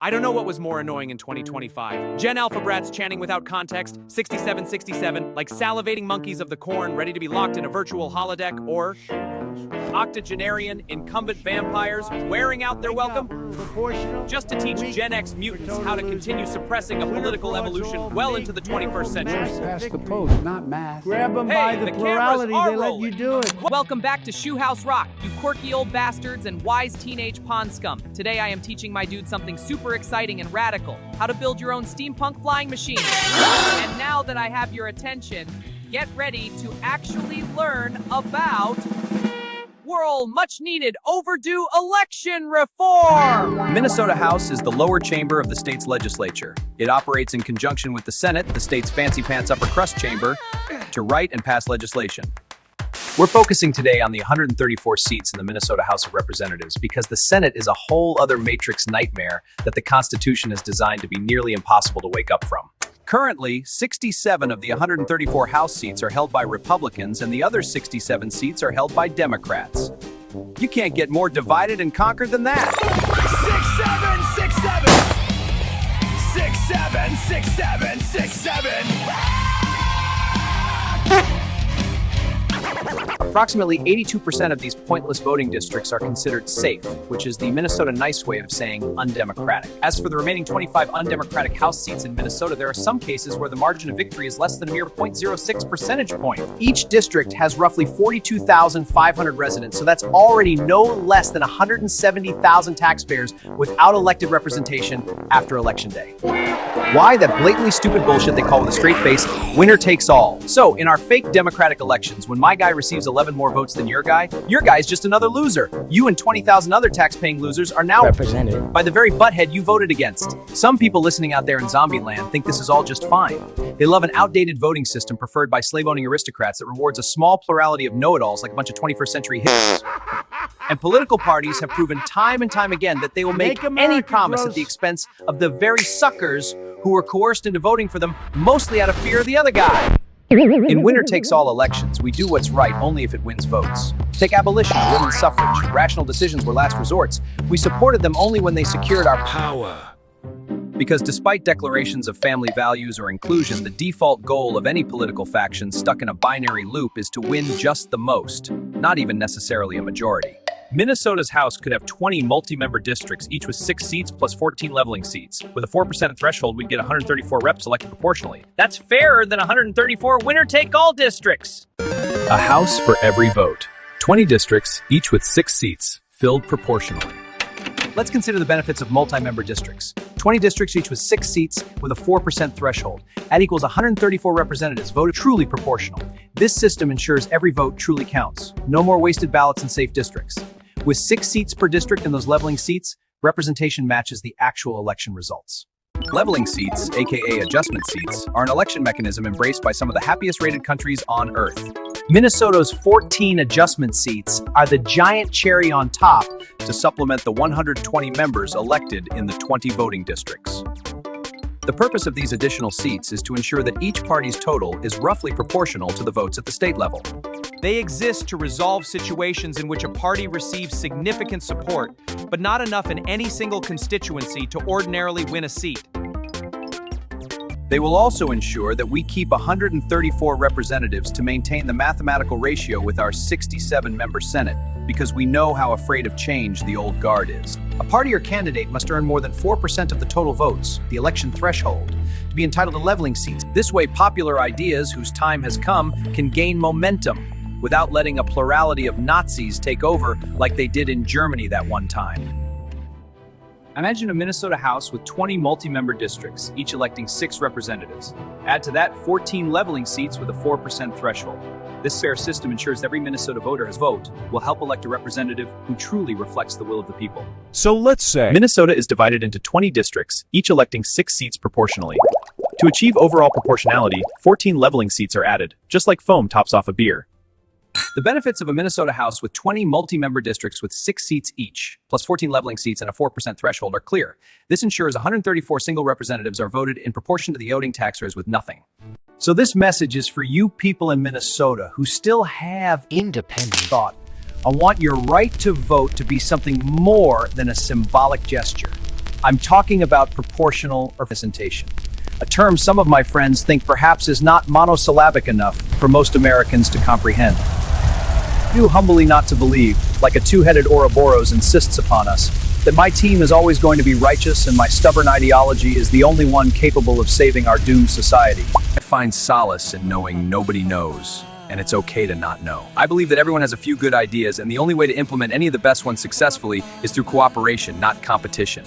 I don't know what was more annoying in 2025. Gen Alpha brats chanting without context, 6767, like salivating monkeys of the corn ready to be locked in a virtual holodeck, or octogenarian incumbent vampires wearing out their welcome just to teach Gen X mutants how to continue suppressing a political evolution well into the 21st century. Pass the post, not math. Grab them by the plurality, they let you do it. Welcome back to Schu-house Rock, you quirky old bastards and wise teenage pond scum. Today I am teaching my dude something super exciting and radical, how to build your own steampunk flying machine. And now that I have your attention, get ready to actually learn about much needed, overdue election reform! Minnesota House is the lower chamber of the state's legislature. It operates in conjunction with the Senate, the state's fancy pants upper crust chamber, to write and pass legislation. We're focusing today on the 134 seats in the Minnesota House of Representatives because the Senate is a whole other matrix nightmare that the Constitution is designed to be nearly impossible to wake up from. Currently, 67 of the 134 House seats are held by Republicans and the other 67 seats are held by Democrats. You can't get more divided and conquered than that. 6-7, 6-7. 6-7, 6-7, 6-7. Approximately 82% of these pointless voting districts are considered safe, which is the Minnesota nice way of saying undemocratic. As for the remaining 25 undemocratic House seats in Minnesota, there are some cases where the margin of victory is less than a mere 0.06 percentage point. Each district has roughly 42,500 residents, so that's already no less than 170,000 taxpayers without elected representation after Election Day. Why? That blatantly stupid bullshit they call with a straight face, winner takes all. So, in our fake democratic elections, when my guy receives 11 more votes than your guy's just another loser. You and 20,000 other tax-paying losers are now represented by the very butthead you voted against. Some people listening out there in zombie land think this is all just fine. They love an outdated voting system preferred by slave-owning aristocrats that rewards a small plurality of know-it-alls like a bunch of 21st century hippies. And political parties have proven time and time again that they will make any promise at the expense of the very suckers who were coerced into voting for them, mostly out of fear of the other guy. In winner-takes-all elections, we do what's right only if it wins votes. Take abolition, women's suffrage, rational decisions were last resorts. We supported them only when they secured our power. Because despite declarations of family values or inclusion, the default goal of any political faction stuck in a binary loop is to win just the most, not even necessarily a majority. Minnesota's House could have 20 multi-member districts, each with 6 seats plus 14 leveling seats. With a 4% threshold, we'd get 134 reps elected proportionally. That's fairer than 134 winner-take-all districts. A house for every vote. 20 districts, each with 6 seats, filled proportionally. Let's consider the benefits of multi-member districts. 20 districts, each with 6 seats, with a 4% threshold. That equals 134 representatives voted truly proportional. This system ensures every vote truly counts. No more wasted ballots in safe districts. With 6 seats per district in those leveling seats, representation matches the actual election results. Leveling seats, aka adjustment seats, are an election mechanism embraced by some of the happiest rated countries on Earth. Minnesota's 14 adjustment seats are the giant cherry on top to supplement the 120 members elected in the 20 voting districts. The purpose of these additional seats is to ensure that each party's total is roughly proportional to the votes at the state level. They exist to resolve situations in which a party receives significant support, but not enough in any single constituency to ordinarily win a seat. They will also ensure that we keep 134 representatives to maintain the mathematical ratio with our 67-member Senate, because we know how afraid of change the old guard is. A party or candidate must earn more than 4% of the total votes, the election threshold, to be entitled to leveling seats. This way, popular ideas whose time has come can gain momentum without letting a plurality of Nazis take over like they did in Germany that one time. Imagine a Minnesota House with 20 multi-member districts, each electing 6 representatives. Add to that 14 leveling seats with a 4% threshold. This fair system ensures every Minnesota voter's vote will help elect a representative who truly reflects the will of the people. So let's say Minnesota is divided into 20 districts, each electing 6 seats proportionally. To achieve overall proportionality, 14 leveling seats are added, just like foam tops off a beer. The benefits of a Minnesota House with 20 multi-member districts with 6 seats each, plus 14 leveling seats and a 4% threshold are clear. This ensures 134 single representatives are voted in proportion to the voting taxpayers with nothing. So this message is for you people in Minnesota who still have independent thought. I want your right to vote to be something more than a symbolic gesture. I'm talking about proportional representation, a term some of my friends think perhaps is not monosyllabic enough for most Americans to comprehend. Do humbly not to believe, like a two-headed Ouroboros insists upon us, that my team is always going to be righteous and my stubborn ideology is the only one capable of saving our doomed society. I find solace in knowing nobody knows, and it's okay to not know. I believe that everyone has a few good ideas, and the only way to implement any of the best ones successfully is through cooperation, not competition.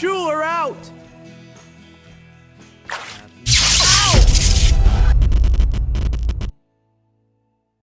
Schuler out!